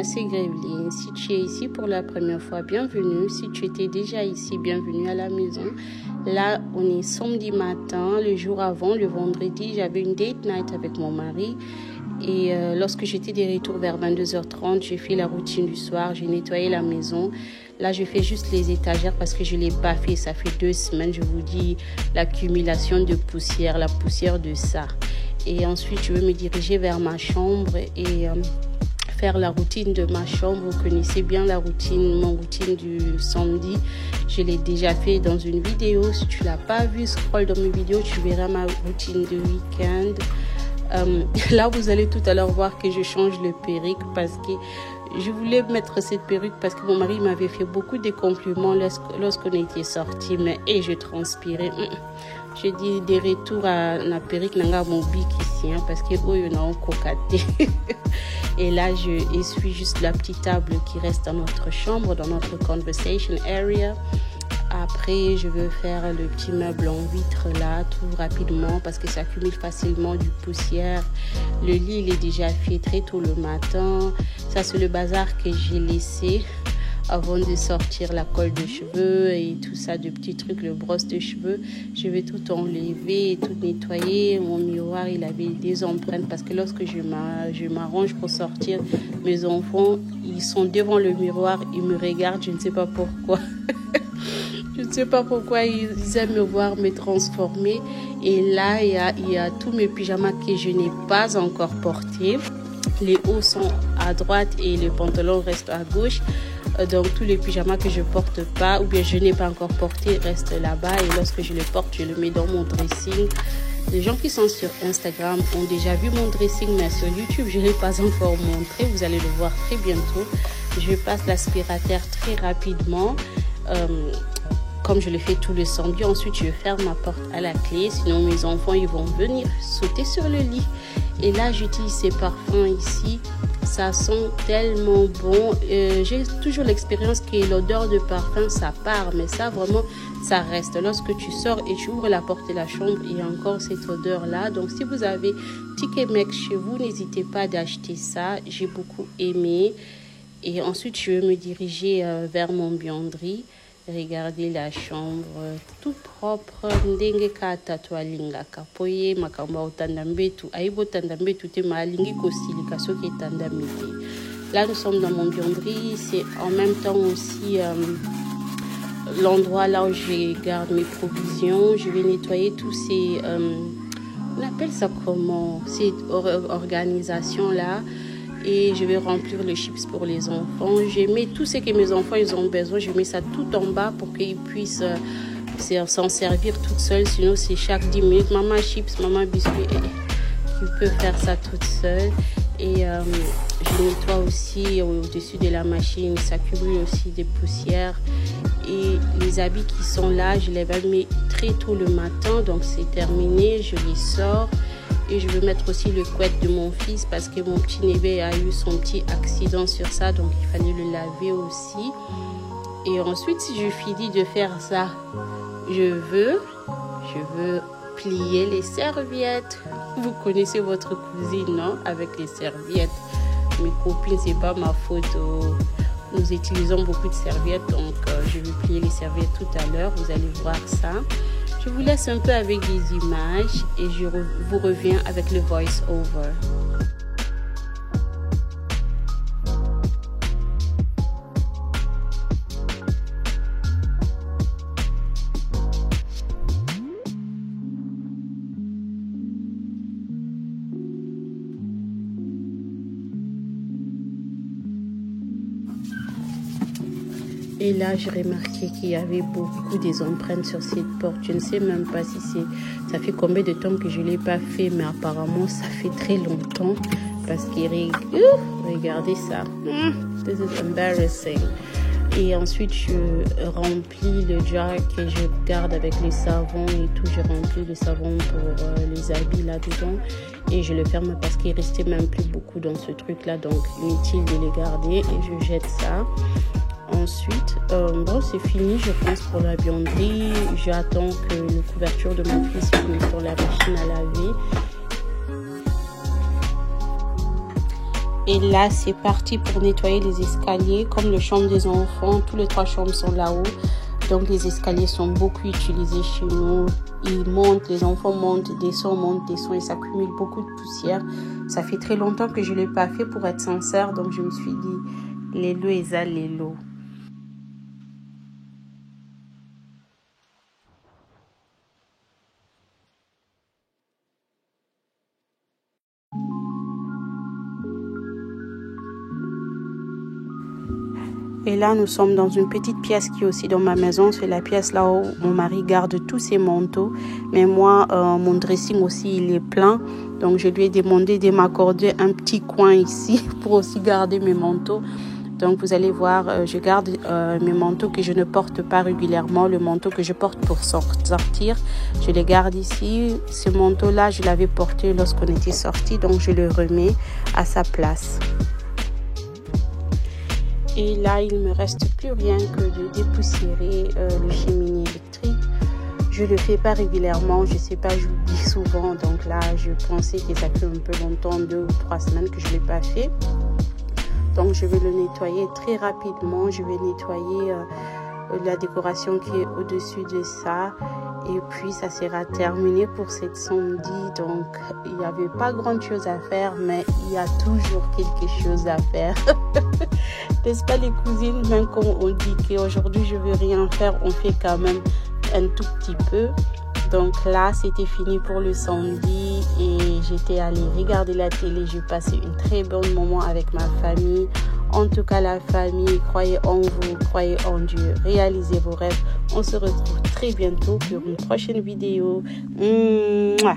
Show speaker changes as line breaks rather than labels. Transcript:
moi c'est Graveline. Si tu es ici pour la première fois, bienvenue. Si tu étais déjà ici, bienvenue à la maison. Là, on est samedi matin, le jour avant, le vendredi, j'avais une date night avec mon mari. Et lorsque j'étais de retour vers 22h30, j'ai fait la routine du soir, j'ai nettoyé la maison. Là, je fais juste les étagères parce que je ne l'ai pas fait. Ça fait 2 semaines, je vous dis, l'accumulation de poussière, la poussière de ça. Et ensuite, je vais me diriger vers ma chambre et faire la routine de ma chambre. Vous connaissez bien la routine, mon routine du samedi. Je l'ai déjà fait dans une vidéo. Si tu ne l'as pas vu, scroll dans mes vidéos, tu verras ma routine de week-end. Là, vous allez tout à l'heure voir que je change le perruque parce que je voulais mettre cette perruque parce que mon mari m'avait fait beaucoup de compliments lorsqu'on était sortis, mais je transpirais. Je dis des retours à la perruque nanga mon bic ici parce que eux ils ont cocaté. Et là, je essuie juste la petite table qui reste dans notre chambre, dans notre conversation area. Après, je veux faire le petit meuble en vitre là, tout rapidement parce que ça accumule facilement du poussière. Le lit, il est déjà fait très tôt le matin. Ça, c'est le bazar que j'ai laissé avant de sortir la colle de cheveux et tout ça, de petits trucs, le brosse de cheveux. Je vais tout enlever, tout nettoyer. Mon miroir, il avait des empreintes parce que lorsque je m'arrange pour sortir, mes enfants, ils sont devant le miroir, ils me regardent, je ne sais pas pourquoi. Je ne sais pas pourquoi ils aiment me voir me transformer. Et là, il y a tous mes pyjamas que je n'ai pas encore portés. Les hauts sont à droite et le pantalon reste à gauche. Donc, tous les pyjamas que je ne porte pas ou bien je n'ai pas encore porté restent là-bas. Et lorsque je les porte, je le mets dans mon dressing. Les gens qui sont sur Instagram ont déjà vu mon dressing, mais sur YouTube, je ne l'ai pas encore montré. Vous allez le voir très bientôt. Je passe l'aspirateur très rapidement. Comme je le fais tous les samedis, ensuite je ferme ma porte à la clé, sinon mes enfants ils vont venir sauter sur le lit. Et là j'utilise ces parfums ici, ça sent tellement bon. J'ai toujours l'expérience que l'odeur de parfum ça part, mais ça vraiment ça reste. Lorsque tu sors et tu ouvres la porte de la chambre, il y a encore cette odeur là. Donc si vous avez Tikemec chez vous, n'hésitez pas d'acheter ça, j'ai beaucoup aimé. Et ensuite je vais me diriger vers mon buanderie. Regardez la chambre tout propre. Ndenge kata toalinga kapoye makamba otanda mbetu aibo tanda mbetu te malingi kosilika soki etanda mete. Là nous sommes dans mon buanderie, c'est en même temps aussi l'endroit là où je garde mes provisions. Je vais nettoyer tous ces on appelle ça comment, cette organisation là. Et je vais remplir les chips pour les enfants. Je mets tout ce que mes enfants ils ont besoin. Je mets ça tout en bas pour qu'ils puissent s'en servir toute seule. Sinon, c'est chaque 10 minutes. Maman chips, maman biscuit. Tu peux faire ça toute seule. Et je nettoie aussi au-dessus de la machine. Ça accumule aussi des poussières. Et les habits qui sont là, je les mets très tôt le matin. Donc, c'est terminé. Je les sors. Et je vais mettre aussi le couette de mon fils parce que mon petit neveu a eu son petit accident sur ça. Donc, il fallait le laver aussi. Et ensuite, si je finis de faire ça, je veux plier les serviettes. Vous connaissez votre cousine, non? Avec les serviettes. Mes copines, c'est pas ma faute. Nous utilisons beaucoup de serviettes. Donc, je vais plier les serviettes tout à l'heure. Vous allez voir ça. Je vous laisse un peu avec des images et je vous reviens avec le voice-over. Et là, j'ai remarqué qu'il y avait beaucoup des empreintes sur cette porte. Je ne sais même pas si ça fait combien de temps que je ne l'ai pas fait, mais apparemment, ça fait très longtemps. Parce que, regardez ça. This is embarrassing. Et ensuite, je remplis le jar que je garde avec les savons et tout. Je remplis le savon pour les habits là-dedans. Et je le ferme parce qu'il restait même plus beaucoup dans ce truc-là. Donc, inutile de les garder. Et je jette ça. Ensuite, bon, c'est fini, je pense, pour la buanderie. J'attends que la couverture de mon fils finisse sur la machine à laver. Et là, c'est parti pour nettoyer les escaliers. Comme le chambre des enfants, tous les 3 chambres sont là-haut. Donc, les escaliers sont beaucoup utilisés chez nous. Ils montent, les enfants montent, descendent et ça accumule beaucoup de poussière. Ça fait très longtemps que je ne l'ai pas fait pour être sincère. Donc, je me suis dit, les lots et ça, les lots. Et là, nous sommes dans une petite pièce qui est aussi dans ma maison. C'est la pièce là où mon mari garde tous ses manteaux. Mais moi, mon dressing aussi, il est plein. Donc, je lui ai demandé de m'accorder un petit coin ici pour aussi garder mes manteaux. Donc, vous allez voir, je garde mes manteaux que je ne porte pas régulièrement. Le manteau que je porte pour sortir, je les garde ici. Ce manteau-là, je l'avais porté lorsqu'on était sortis. Donc, je le remets à sa place. Et là, il ne me reste plus rien que de dépoussiérer le cheminée électrique. Je ne le fais pas régulièrement, je ne sais pas, j'oublie souvent. Donc là, je pensais que ça fait un peu longtemps, 2 ou 3 semaines que je ne l'ai pas fait. Donc, je vais le nettoyer très rapidement. Je vais nettoyer la décoration qui est au-dessus de ça. Et puis, ça sera terminé pour cette samedi. Donc, il n'y avait pas grand-chose à faire, mais il y a toujours quelque chose à faire. N'est-ce pas les cousines? Même quand on dit qu'aujourd'hui, je ne veux rien faire, on fait quand même un tout petit peu. Donc là, c'était fini pour le samedi et j'étais allée regarder la télé. J'ai passé un très bon moment avec ma famille. En tout cas, la famille, croyez en vous, croyez en Dieu, réalisez vos rêves. On se retrouve très bientôt pour une prochaine vidéo. Mouah.